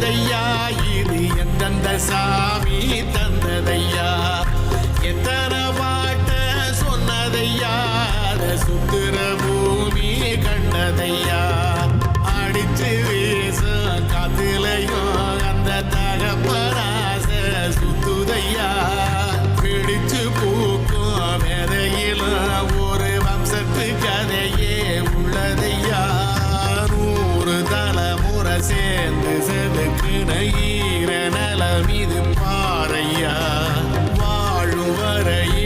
வந்ததையா இது எந்தெந்த சாமி தந்ததையா எத்தனை பாட்ட சொன்னதையா சுத்துற பூமி கண்டதையா அடிச்சு வீசும் காத்துலையும் அந்த தகப்பராச சுத்துதையா பிடிச்சு பூக்கும் விதையிலும் ஒரு வம்சத்து கதையே உள்ளதையா 100 தலைமுறை சேர்ந்து செதுக்குன ஈர நலம் இது பாறையா வாழும் வரையில்